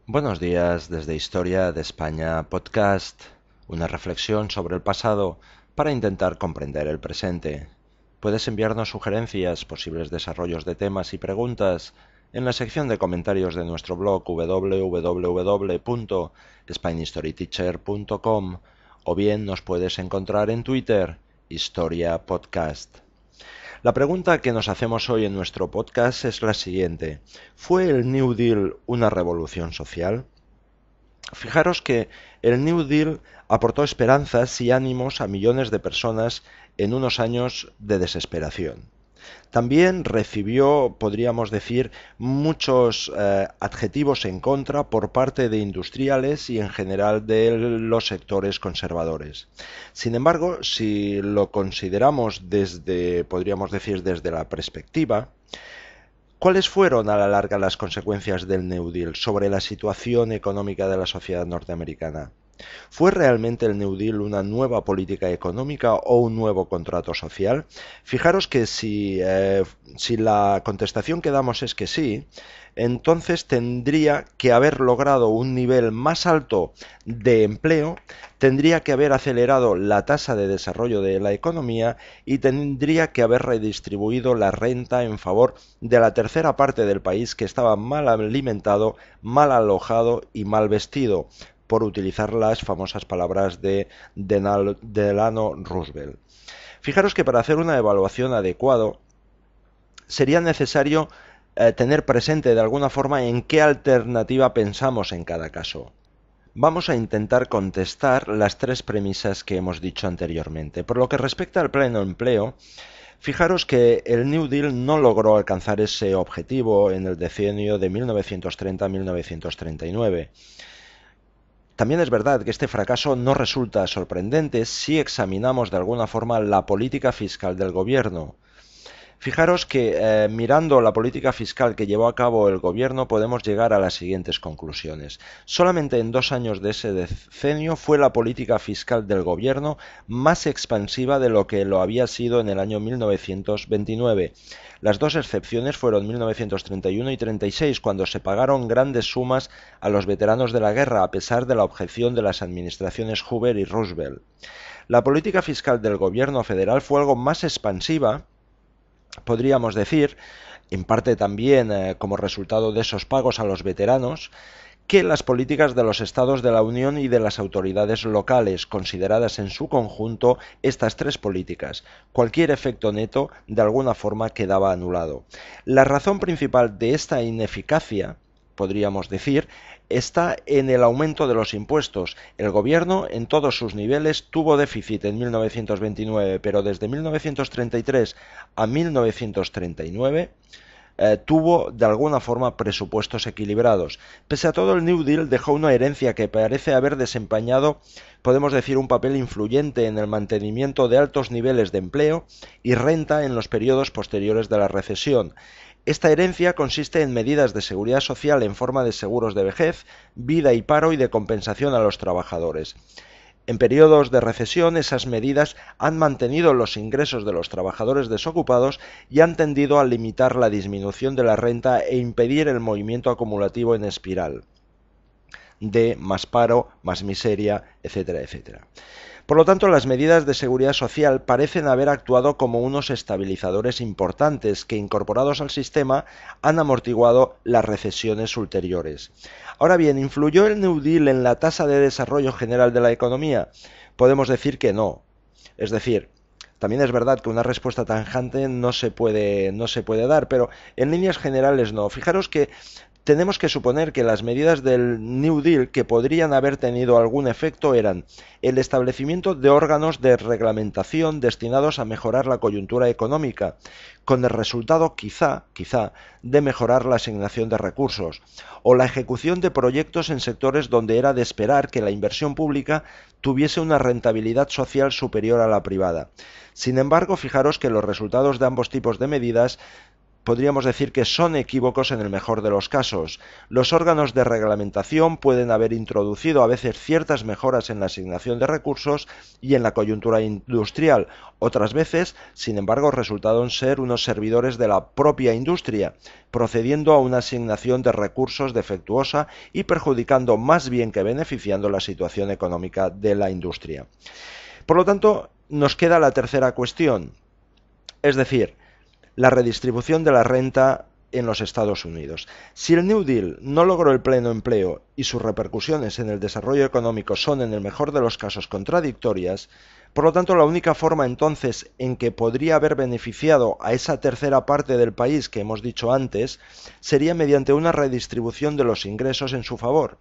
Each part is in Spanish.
Buenos días desde Historia de España Podcast, una reflexión sobre el pasado para intentar comprender el presente. Puedes enviarnos sugerencias, posibles desarrollos de temas y preguntas en la sección de comentarios de nuestro blog www.spanihistoryteacher.com o bien nos puedes encontrar en Twitter, Historia Podcast. La pregunta que nos hacemos hoy en nuestro podcast es la siguiente: ¿fue el New Deal una revolución social? Fijaros que el New Deal aportó esperanzas y ánimos a millones de personas en unos años de desesperación. También recibió, podríamos decir, muchos adjetivos en contra por parte de industriales y en general de los sectores conservadores. Sin embargo, si lo consideramos desde, podríamos decir, desde la perspectiva, ¿cuáles fueron a la larga las consecuencias del New Deal sobre la situación económica de la sociedad norteamericana? ¿Fue realmente el New Deal una nueva política económica o un nuevo contrato social? Fijaros que si la contestación que damos es que sí, entonces tendría que haber logrado un nivel más alto de empleo, tendría que haber acelerado la tasa de desarrollo de la economía y tendría que haber redistribuido la renta en favor de la tercera parte del país que estaba mal alimentado, mal alojado y mal vestido, por utilizar las famosas palabras de Delano Roosevelt. Fijaros que para hacer una evaluación adecuada sería necesario tener presente de alguna forma en qué alternativa pensamos en cada caso. Vamos a intentar contestar las tres premisas que hemos dicho anteriormente. Por lo que respecta al pleno empleo, fijaros que el New Deal no logró alcanzar ese objetivo en el decenio de 1930 a 1939. También es verdad que este fracaso no resulta sorprendente si examinamos de alguna forma la política fiscal del gobierno. Fijaros que mirando la política fiscal que llevó a cabo el gobierno podemos llegar a las siguientes conclusiones. Solamente en 2 años de ese decenio fue la política fiscal del gobierno más expansiva de lo que lo había sido en el año 1929. Las dos excepciones fueron 1931 y 36, cuando se pagaron grandes sumas a los veteranos de la guerra a pesar de la objeción de las administraciones Hoover y Roosevelt. La política fiscal del gobierno federal fue algo más expansiva, podríamos decir, en parte también como resultado de esos pagos a los veteranos, que las políticas de los estados de la Unión y de las autoridades locales, consideradas en su conjunto estas tres políticas. Cualquier efecto neto de alguna forma quedaba anulado. La razón principal de esta ineficacia, podríamos decir, está en el aumento de los impuestos. El gobierno en todos sus niveles tuvo déficit en 1929, pero desde 1933 a 1939 tuvo de alguna forma presupuestos equilibrados. Pese a todo, el New Deal dejó una herencia que parece haber desempeñado, podemos decir, un papel influyente en el mantenimiento de altos niveles de empleo y renta en los periodos posteriores de la recesión. Esta herencia consiste en medidas de seguridad social en forma de seguros de vejez, vida y paro y de compensación a los trabajadores. En periodos de recesión, esas medidas han mantenido los ingresos de los trabajadores desocupados y han tendido a limitar la disminución de la renta e impedir el movimiento acumulativo en espiral de más paro, más miseria, etcétera, etcétera. Por lo tanto, las medidas de seguridad social parecen haber actuado como unos estabilizadores importantes que, incorporados al sistema, han amortiguado las recesiones ulteriores. Ahora bien, ¿influyó el New Deal en la tasa de desarrollo general de la economía? Podemos decir que no. Es decir, también es verdad que una respuesta tajante no se puede dar, pero en líneas generales no. Fijaros que tenemos que suponer que las medidas del New Deal que podrían haber tenido algún efecto eran el establecimiento de órganos de reglamentación destinados a mejorar la coyuntura económica, con el resultado quizá, de mejorar la asignación de recursos, o la ejecución de proyectos en sectores donde era de esperar que la inversión pública tuviese una rentabilidad social superior a la privada. Sin embargo, fijaros que los resultados de ambos tipos de medidas podríamos decir que son equívocos en el mejor de los casos. Los órganos de reglamentación pueden haber introducido a veces ciertas mejoras en la asignación de recursos y en la coyuntura industrial. Otras veces, sin embargo, resultaron ser unos servidores de la propia industria, procediendo a una asignación de recursos defectuosa y perjudicando más bien que beneficiando la situación económica de la industria. Por lo tanto, nos queda la tercera cuestión, es decir, la redistribución de la renta en los Estados Unidos. Si el New Deal no logró el pleno empleo y sus repercusiones en el desarrollo económico son en el mejor de los casos contradictorias, por lo tanto la única forma entonces en que podría haber beneficiado a esa tercera parte del país que hemos dicho antes sería mediante una redistribución de los ingresos en su favor.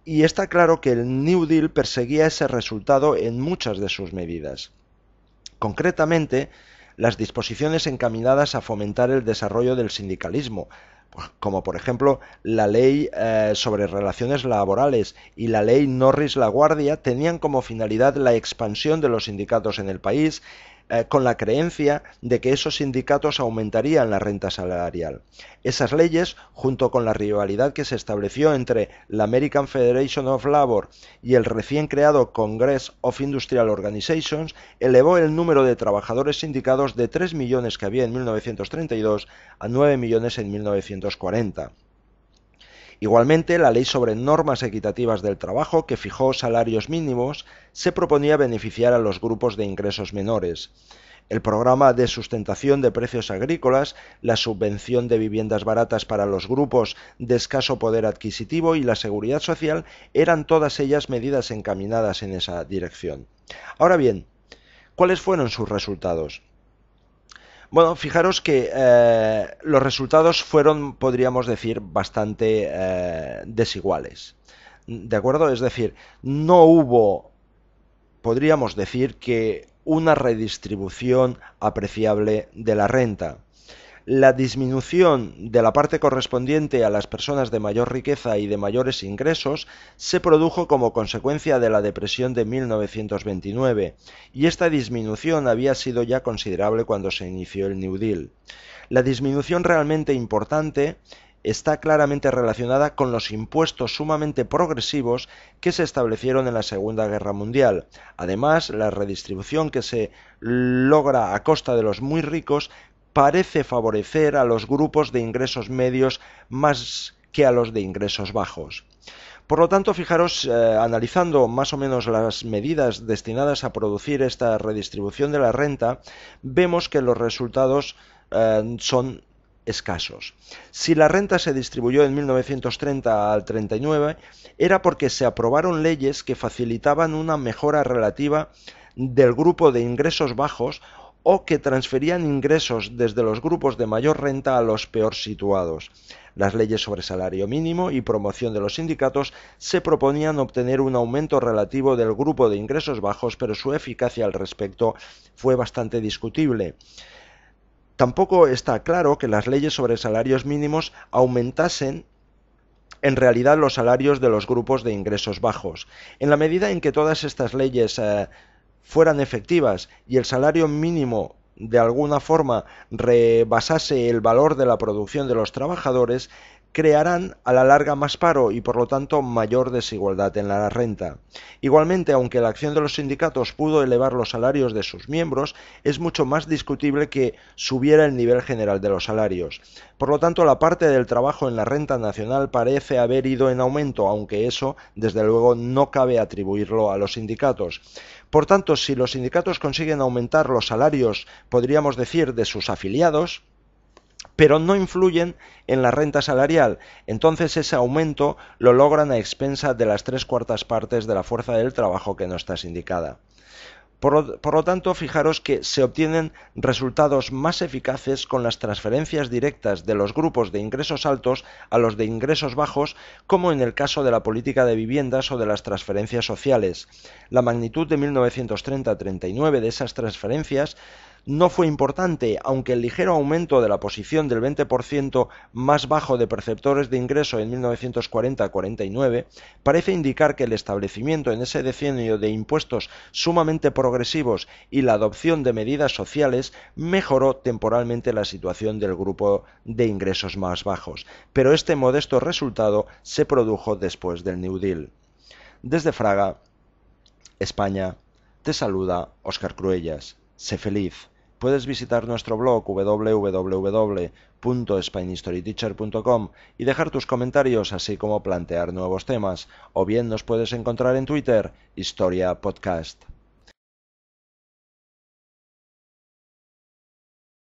Y está claro que el New Deal perseguía ese resultado en muchas de sus medidas. Concretamente, las disposiciones encaminadas a fomentar el desarrollo del sindicalismo, como por ejemplo la ley sobre relaciones laborales y la ley Norris-LaGuardia, tenían como finalidad la expansión de los sindicatos en el país, con la creencia de que esos sindicatos aumentarían la renta salarial. Esas leyes, junto con la rivalidad que se estableció entre la American Federation of Labor y el recién creado Congress of Industrial Organizations, elevó el número de trabajadores sindicados de 3 millones que había en 1932 a 9 millones en 1940. Igualmente, la ley sobre normas equitativas del trabajo, que fijó salarios mínimos, se proponía beneficiar a los grupos de ingresos menores. El programa de sustentación de precios agrícolas, la subvención de viviendas baratas para los grupos de escaso poder adquisitivo y la seguridad social eran todas ellas medidas encaminadas en esa dirección. Ahora bien, ¿cuáles fueron sus resultados? Bueno, fijaros que los resultados fueron, podríamos decir, bastante desiguales. ¿De acuerdo? Es decir, no hubo, podríamos decir, que una redistribución apreciable de la renta. La disminución de la parte correspondiente a las personas de mayor riqueza y de mayores ingresos se produjo como consecuencia de la depresión de 1929, y esta disminución había sido ya considerable cuando se inició el New Deal. La disminución realmente importante está claramente relacionada con los impuestos sumamente progresivos que se establecieron en la Segunda Guerra Mundial. Además, la redistribución que se logra a costa de los muy ricos parece favorecer a los grupos de ingresos medios más que a los de ingresos bajos. Por lo tanto, fijaros, analizando más o menos las medidas destinadas a producir esta redistribución de la renta, vemos que los resultados son escasos. Si la renta se distribuyó en 1930 al 39, era porque se aprobaron leyes que facilitaban una mejora relativa del grupo de ingresos bajos o que transferían ingresos desde los grupos de mayor renta a los peor situados. Las leyes sobre salario mínimo y promoción de los sindicatos se proponían obtener un aumento relativo del grupo de ingresos bajos, pero su eficacia al respecto fue bastante discutible. Tampoco está claro que las leyes sobre salarios mínimos aumentasen en realidad los salarios de los grupos de ingresos bajos. En la medida en que todas estas leyes fueran efectivas y el salario mínimo de alguna forma rebasase el valor de la producción de los trabajadores, crearán a la larga más paro y por lo tanto mayor desigualdad en la renta. Igualmente, aunque la acción de los sindicatos pudo elevar los salarios de sus miembros, es mucho más discutible que subiera el nivel general de los salarios. Por lo tanto, la parte del trabajo en la renta nacional parece haber ido en aumento, aunque eso, desde luego, no cabe atribuirlo a los sindicatos. Por tanto, si los sindicatos consiguen aumentar los salarios, podríamos decir, de sus afiliados, pero no influyen en la renta salarial, entonces ese aumento lo logran a expensa de las 3/4 partes de la fuerza del trabajo que no está sindicada. Por lo tanto, fijaros que se obtienen resultados más eficaces con las transferencias directas de los grupos de ingresos altos a los de ingresos bajos, como en el caso de la política de viviendas o de las transferencias sociales. La magnitud de 1930-39 de esas transferencias no fue importante, aunque el ligero aumento de la posición del 20% más bajo de perceptores de ingreso en 1940-49 parece indicar que el establecimiento en ese decenio de impuestos sumamente progresivos y la adopción de medidas sociales mejoró temporalmente la situación del grupo de ingresos más bajos, pero este modesto resultado se produjo después del New Deal. Desde Fraga, España, te saluda Óscar Cruellas. Sé feliz. Puedes visitar nuestro blog www.spainhistoryteacher.com y dejar tus comentarios, así como plantear nuevos temas, o bien nos puedes encontrar en Twitter, Historia Podcast.